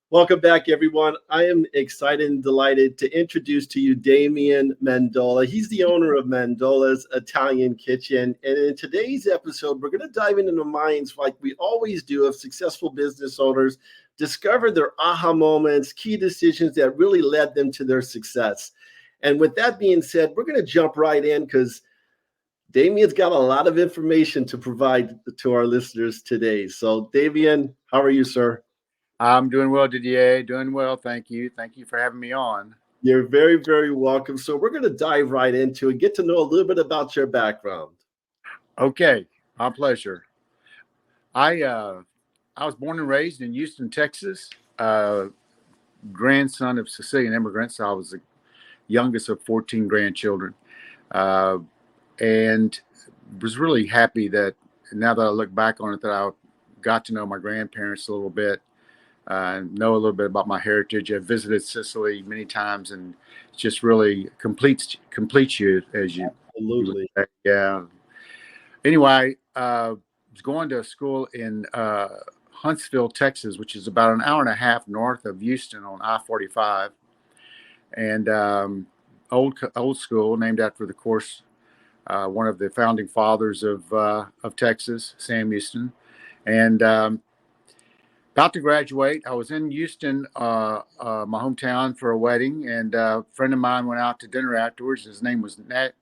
Welcome back, everyone. I am excited and delighted to introduce to you Damian Mandola. He's the owner of Mandola's Italian Kitchen. And in today's episode, we're going to dive into the minds, like we always do, of successful business owners, discover their aha moments, key decisions that really led them to their success. And with that being said, we're going to jump right in because Damian's got a lot of information to provide to our listeners today. So, Damian, how are you, sir? I'm doing well, Didier. Doing well. Thank you. Thank you for having me on. You're very, very welcome. So we're going to dive right into it, get to know a little bit about your background. Okay, my pleasure. I was born and raised in Houston, Texas. Grandson of Sicilian immigrants. I was the youngest of 14 grandchildren, and was really happy that now that I look back on it, that I got to know my grandparents a little bit. Know a little bit about my heritage. I've visited Sicily many times, and it just really completes you as you. Absolutely. Yeah. Anyway, was going to school in Huntsville, Texas, which is about an hour and a half north of Houston on I-45, and old school, named after, of course, one of the founding fathers of Texas, Sam Houston, and about to graduate. I was in Houston, my hometown, for a wedding, and a friend of mine went out to dinner afterwards. His name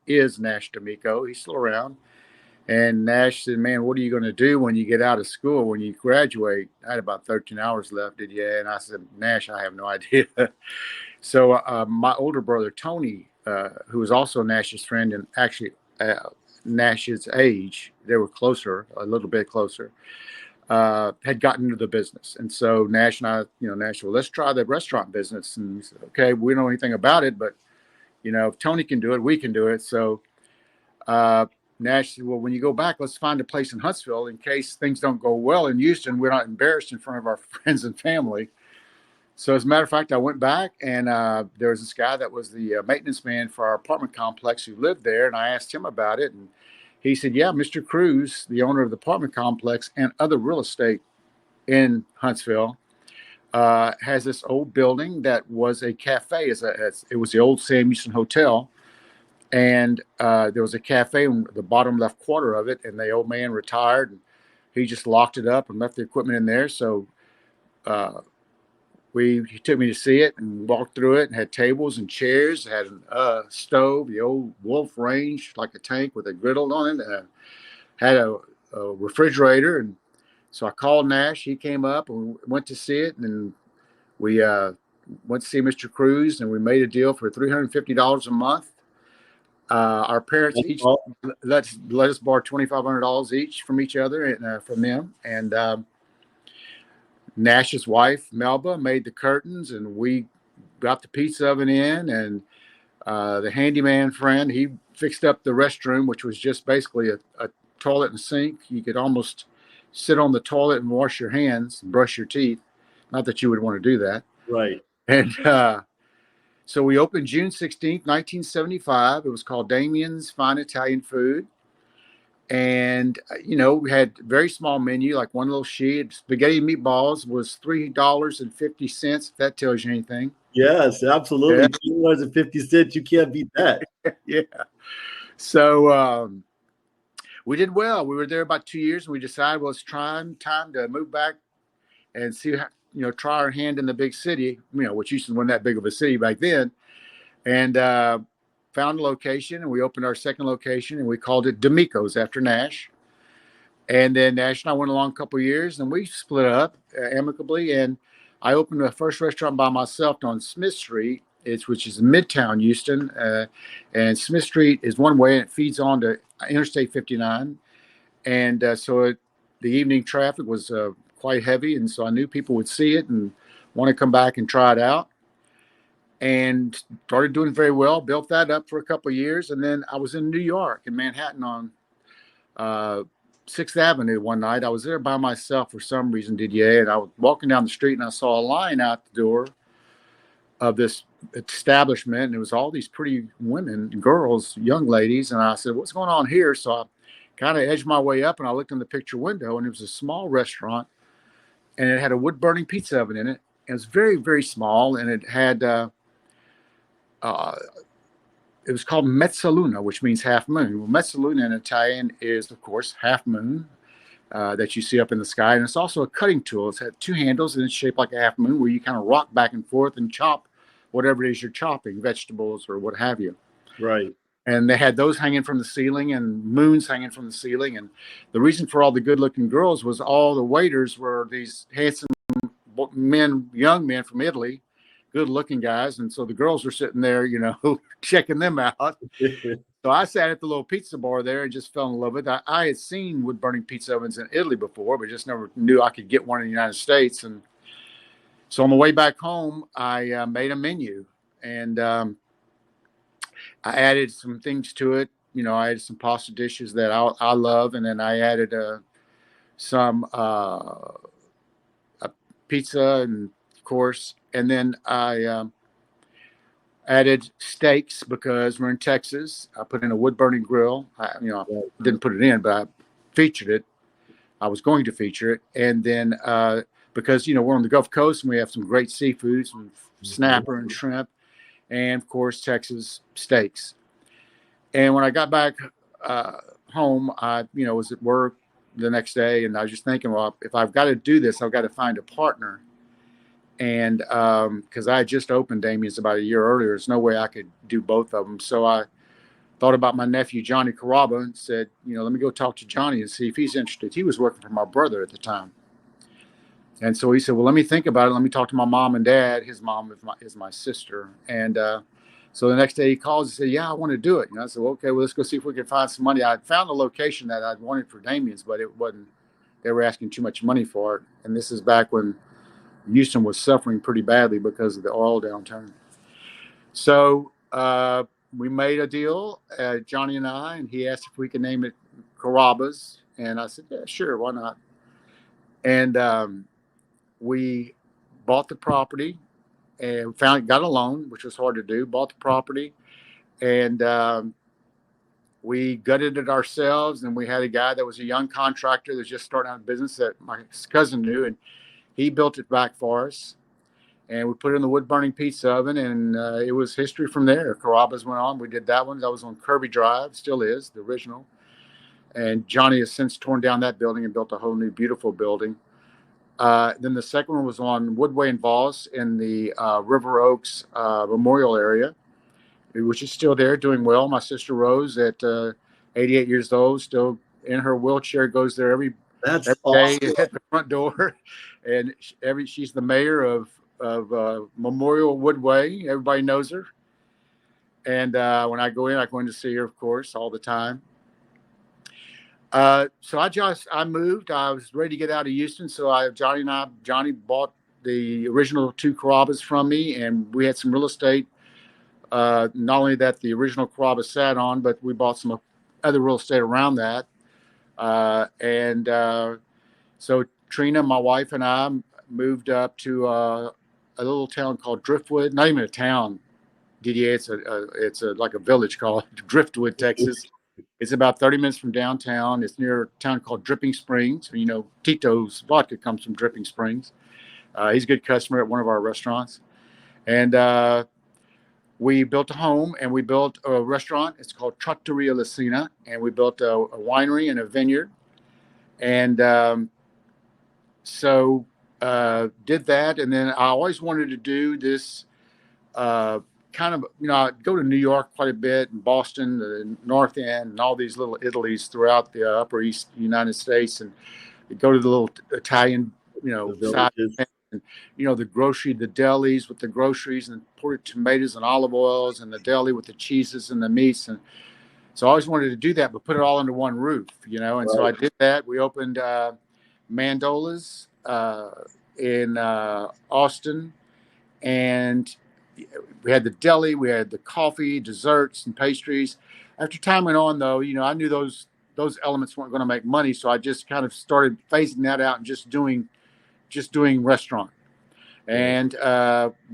is Nash D'Amico. He's still around. And Nash said, "Man, what are you going to do when you get out of school, when you graduate?" I had about 13 hours left, and I said, "Nash, I have no idea." So my older brother, Tony, who was also Nash's friend and actually Nash's age, they were closer, a little bit closer, had gotten into the business. And so Nash and I, Nash, well, let's try the restaurant business. And we said, okay, we don't know anything about it, but, if Tony can do it, we can do it. So Nash said, well, when you go back, let's find a place in Huntsville in case things don't go well in Houston. We're not embarrassed in front of our friends and family. So as a matter of fact, I went back, and there was this guy that was the maintenance man for our apartment complex who lived there. And I asked him about it. And he said, yeah, Mr. Cruz, the owner of the apartment complex and other real estate in Huntsville, has this old building that was a cafe. It was the old Sam Houston Hotel. And there was a cafe in the bottom left quarter of it. And the old man retired, and he just locked it up and left the equipment in there. So he took me to see it and walked through it, and had tables and chairs, had a stove, the old Wolf range, like a tank with a griddle on it, had a refrigerator. And so I called Nash. He came up, and we went to see it, and we went to see Mr. Cruz, and we made a deal for $350 a month. Our parents each let us borrow $2,500 each from each other, and from them. And Nash's wife, Melba, made the curtains, and we got the pizza oven in, and the handyman friend, he fixed up the restroom, which was just basically a toilet and sink. You could almost sit on the toilet and wash your hands and brush your teeth. Not that you would want to do that. Right. And so we opened June 16th, 1975. It was called Damien's Fine Italian Food. And, we had a very small menu, like one little sheet. Spaghetti and meatballs was $3.50, if that tells you anything. Yes, absolutely. Yeah. $3.50. You can't beat that. Yeah. So we did well. We were there about 2 years, and we decided, well, it's time to move back and see how, try our hand in the big city, which Houston wasn't that big of a city back then. And found a location, and we opened our second location, and we called it D'Amico's after Nash. And then Nash and I went along a couple of years, and we split up amicably. And I opened the first restaurant by myself on Smith Street, which is Midtown Houston. And Smith Street is one way, and it feeds on to Interstate 59. And the evening traffic was quite heavy. And so I knew people would see it and want to come back and try it out. And started doing very well, built that up for a couple of years. And then I was in New York, in Manhattan, on 6th Avenue one night. I was there by myself for some reason, Didier, and I was walking down the street, and I saw a line out the door of this establishment, and it was all these pretty women, girls, young ladies. And I said, what's going on here? So I kind of edged my way up, and I looked in the picture window, and it was a small restaurant, and it had a wood-burning pizza oven in it. It was very, very small, and it had uh, it was called Mezzaluna, which means half moon. Well, Mezzaluna in Italian is, of course, half moon that you see up in the sky, and it's also a cutting tool. It's had two handles, and it's shaped like a half moon, where you kind of rock back and forth and chop whatever it is you're chopping, vegetables or what have you. Right. And they had those hanging from the ceiling and moons hanging from the ceiling. And the reason for all the good looking girls was all the waiters were these handsome men, young men from Italy, good looking guys. And so the girls were sitting there, checking them out. So I sat at the little pizza bar there and just fell in love with it. I had seen wood burning pizza ovens in Italy before, but just never knew I could get one in the United States. And so on the way back home, I made a menu, and I added some things to it. I added some pasta dishes that I love, and then I added some a pizza, and of course, and then I added steaks because we're in Texas. I put in a wood burning grill. I didn't put it in, but I featured it. I was going to feature it, and then because we're on the Gulf Coast and we have some great seafoods, and snapper and shrimp, and of course Texas steaks. And when I got back home, I was at work the next day, and I was just thinking, well, if I've got to do this, I've got to find a partner. And because I had just opened Damien's about a year earlier, there's no way I could do both of them. So I thought about my nephew, Johnny Carrabba, and said, let me go talk to Johnny and see if he's interested. He was working for my brother at the time. And so he said, well, let me think about it. Let me talk to my mom and dad. His mom is my sister. And so the next day he calls and said, yeah, I want to do it. And I said, well, okay, well, let's go see if we can find some money. I found a location that I'd wanted for Damien's, but it wasn't, they were asking too much money for it. And this is back when Houston was suffering pretty badly because of the oil downturn. So we made a deal, Johnny and I, and he asked if we could name it Carrabba's. And I said, yeah, sure, why not? And we bought the property and got a loan, which was hard to do, bought the property, and we gutted it ourselves. And we had a guy that was a young contractor that was just starting out in business that my cousin knew, and he built it back for us. And we put it in the wood burning pizza oven, and it was history from there. Carrabba's went on. We did that one. That was on Kirby Drive, still is, the original. And Johnny has since torn down that building and built a whole new beautiful building. Then the second one was on Woodway and Voss in the River Oaks Memorial area, which is still there, doing well. My sister Rose, at 88 years old, still in her wheelchair, goes there every awesome. day at the front door. And she's the mayor of Memorial Woodway. Everybody knows her. And when I go in to see her, of course, all the time. So I moved. I was ready to get out of Houston. So Johnny bought the original two Carrabbas from me, and we had some real estate. Not only that the original Carrabba sat on, but we bought some other real estate around that. So Trina, my wife, and I moved up to a little town called Driftwood. Not even a town, Didier. It's like a village called Driftwood, Texas. It's about 30 minutes from downtown. It's near a town called Dripping Springs. Tito's vodka comes from Dripping Springs. He's a good customer at one of our restaurants. And we built a home, and we built a restaurant. It's called Trattoria Lucina. And we built a winery and a vineyard. And so did that. And then I always wanted to do this kind of, I go to New York quite a bit, and Boston, the North End, and all these little Italies throughout the Upper East United States, and go to the little Italian, side, and the grocery, the delis with the groceries, and imported tomatoes and olive oils, and the deli with the cheeses and the meats. And so I always wanted to do that, but put it all under one roof, and right. So I did that. We opened Mandola's in Austin, and we had the deli, we had the coffee, desserts, and pastries. After time went on, though, I knew those elements weren't going to make money, so I just kind of started phasing that out and just doing restaurant. And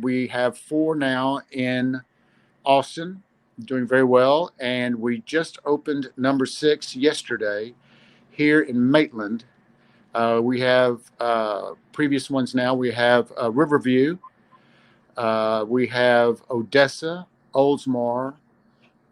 we have 4 now in Austin, doing very well, and we just opened number 6 yesterday here in Maitland. We have previous ones now. We have Riverview. We have Odessa, Oldsmar,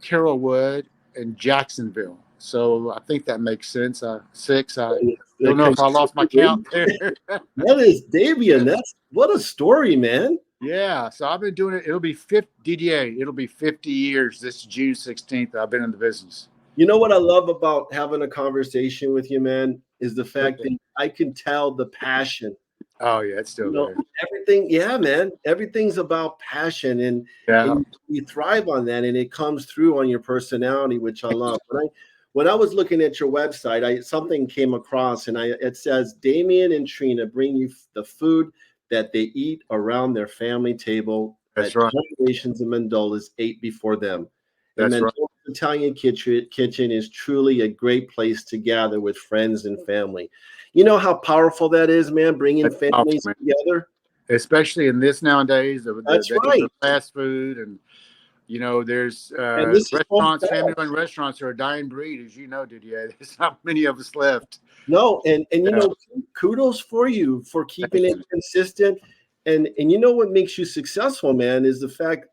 Carrollwood, and Jacksonville. So I think that makes sense. Six. I don't know if I lost my count there. That is Damien. That's what a story, man. Yeah. So I've been doing it. It'll be 50 DDA. It'll be 50 years this June 16th. I've been in the business. You know what I love about having a conversation with you, man, is the fact that I can tell the passion. Oh yeah, it's still there. Everything, yeah, man. Everything's about passion, and Yeah. you thrive on that, and it comes through on your personality, which I love. When I was looking at your website, something came across, and it says Damien and Trina bring you the food that they eat around their family table. That's that right. Generations of Mandolas ate before them. And That's right. Mandola's Italian kitchen is truly a great place to gather with friends and family. You know how powerful that is, man, bringing That's powerful, families man. together. Especially in this nowadays, the That's days right. of fast food, and there's And this is restaurants, family-run restaurants are a dying breed, as you know, Didier. There's not many of us left. No, and kudos for you for keeping it consistent. And you know what makes you successful, man, is the fact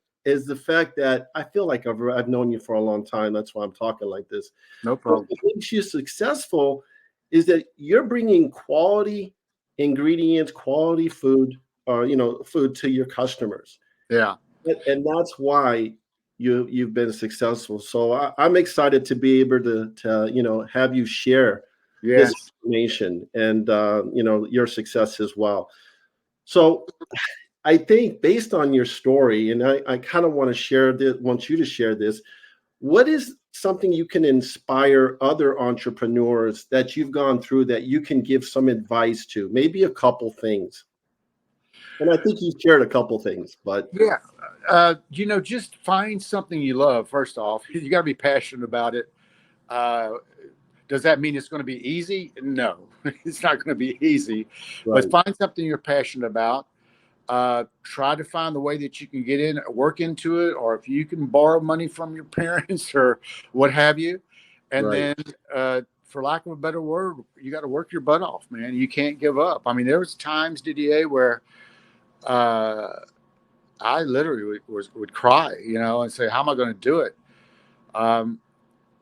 that I feel like I've known you for a long time. That's why I'm talking like this. No problem. What makes you successful is that you're bringing quality ingredients, quality food, or food to your customers. Yeah. And that's why you've been successful. So I'm excited to be able to have you share this information and your success as well. So I think based on your story, and I kind of want you to share this. What is something you can inspire other entrepreneurs that you've gone through that you can give some advice to? Maybe a couple things. And I think you shared a couple things, but just find something you love. First off, you got to be passionate about it. Does that mean it's going to be easy? No, it's not going to be easy. right. But find something you're passionate about. Try to find the way that you can work into it, or if you can borrow money from your parents or what have you. And then, for lack of a better word, you got to work your butt off, man. You can't give up. I mean, there was times, Didier, where I literally would cry, and say, how am I going to do it? I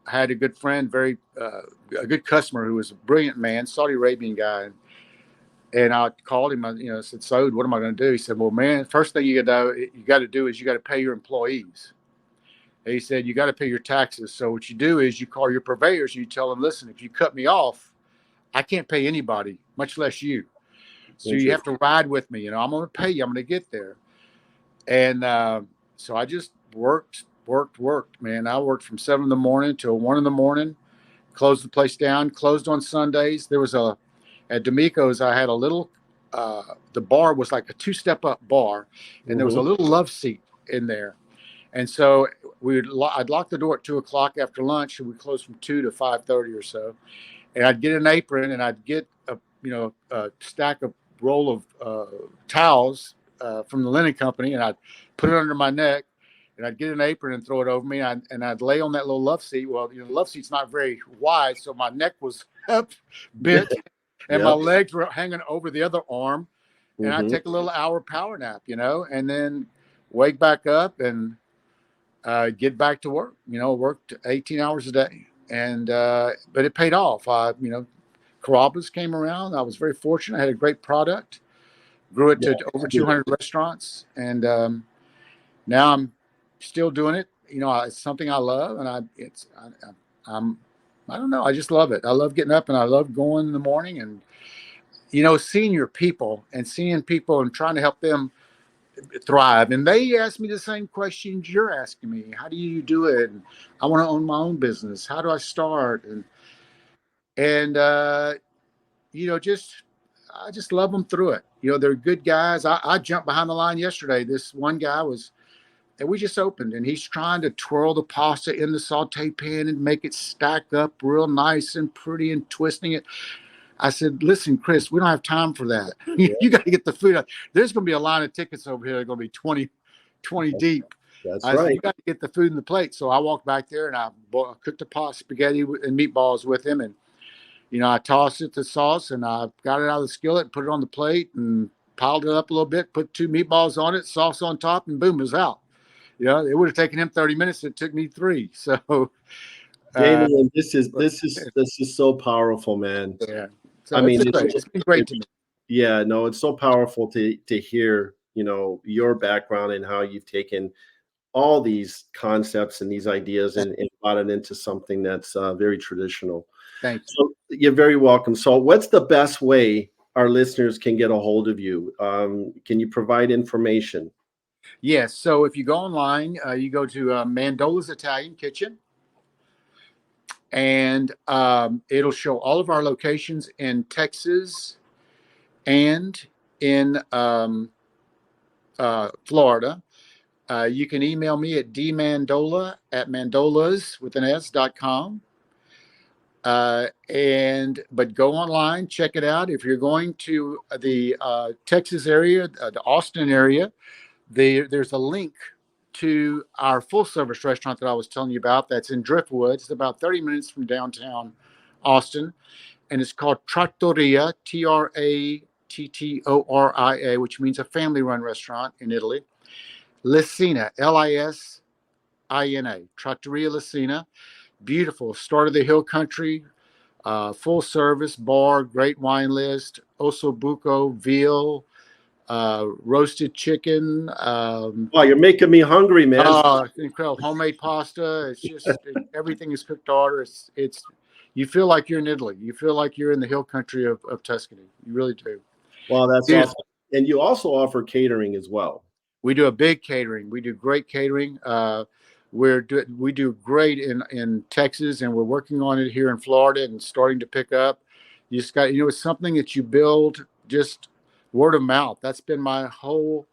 had a good friend, a good customer who was a brilliant man, Saudi Arabian guy. And I called him, I said, so what am I going to do? He said, well, man, first thing you got to do is you got to pay your employees. And he said, you got to pay your taxes. So what you do is you call your purveyors and you tell them, listen, if you cut me off, I can't pay anybody, much less you. So you have to ride with me. I'm going to pay you. I'm going to get there. And so I just worked, man. I worked from 7 a.m. till 1 a.m, closed the place down, closed on Sundays. There was at D'Amico's, I had a little, the bar was like a 2-step up bar, and there was a little love seat in there. And so I'd lock the door at 2:00 after lunch, and we closed from 2 to 5:30 or so. And I'd get an apron, and I'd get a roll of towels from the linen company, and I'd put it under my neck, and I'd get an apron and throw it over me, and I'd lay on that little love seat. Well, the love seat's not very wide, so my neck was up, bent, and my legs were hanging over the other arm, and I'd take a little hour power nap, and then wake back up and get back to work. Worked 18 hours a day, and but it paid off. Carrabba's came around. I was very fortunate. I had a great product, grew it to over 200 restaurants, and now I'm still doing it. It's something I love, and I don't know. I just love it. I love getting up, and I love going in the morning, and seeing your people and seeing people and trying to help them thrive. And they ask me the same questions you're asking me. How do you do it? And I want to own my own business. How do I start? And I just love them through it. They're good guys. I jumped behind the line yesterday. This one guy and we just opened, and he's trying to twirl the pasta in the saute pan and make it stack up real nice and pretty and twisting it. I said, listen, Chris, we don't have time for that. You got to get the food out. There's going to be a line of tickets over here. They're going to be 20 deep. That's I right. said, you got to get the food in the plate. So I walked back there, and I cooked the spaghetti and meatballs with him. And I tossed it the sauce, and I got it out of the skillet, put it on the plate, and piled it up a little bit, put 2 meatballs on it, sauce on top, and boom, it was out. It would have taken him 30 minutes. It took me 3. So, Damien, this is so powerful, man. yeah. I So mean, it's been great to me. yeah, no, it's so powerful to hear, your background and how you've taken all these concepts and these ideas and brought it into something that's very traditional. Thank you. So you're very welcome. So what's the best way our listeners can get a hold of you? Can you provide information? Yes. So if you go online, you go to Mandola's Italian Kitchen, and it'll show all of our locations in Texas and in Florida. You can email me at dmandola@mandolas.com. But go online, check it out. If you're going to the Texas area, the Austin area, there's a link to our full service restaurant that I was telling you about. That's in Driftwood. It's about 30 minutes from downtown Austin, and it's called Trattoria, Trattoria, which means a family-run restaurant in Italy. Lisina, Lisina, Trattoria Lisina. Beautiful, start of the hill country, full service bar, great wine list, ossobuco, veal, roasted chicken. Wow, you're making me hungry, man. Incredible homemade pasta. It's just everything is cooked to order. It's you feel like you're in Italy. You feel like you're in the hill country of Tuscany. You really do. Wow, that's awesome. And you also offer catering as well. We do a big catering. We do great catering. We do great in Texas, and we're working on it here in Florida and starting to pick up. You just got, it's something that you build just word of mouth. That's been my whole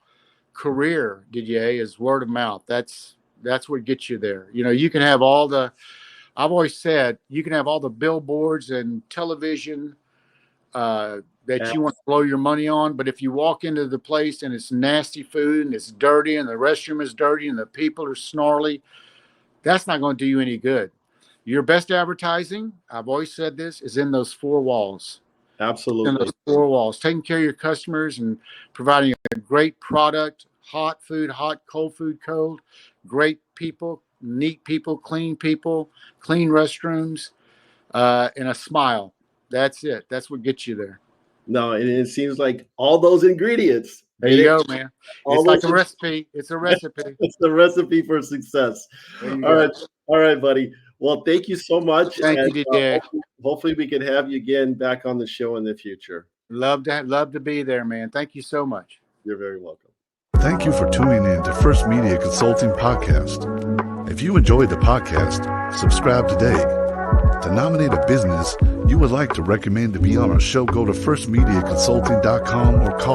career, Didier, is word of mouth. That's what gets you there. You can have I've always said, you can have all the billboards and television that you want to blow your money on. But if you walk into the place and it's nasty food and it's dirty and the restroom is dirty and the people are snarly, that's not going to do you any good. Your best advertising, I've always said this, is in those 4 walls. Absolutely. In those 4 walls, taking care of your customers and providing a great product, hot food, hot, cold food, cold, great people, neat people, clean restrooms, and a smile. That's it. That's what gets you there. No, and it seems like all those ingredients. There you go, man. It's like a recipe. It's a recipe. It's the recipe for success. All right, buddy. Well, thank you so much. Thank you, Didier. Hopefully we can have you again back on the show in the future. Love to be there, man. Thank you so much. You're very welcome. Thank you for tuning in to First Media Consulting Podcast. If you enjoyed the podcast, subscribe today. To nominate a business you would like to recommend to be on our show, go to firstmediaconsulting.com or call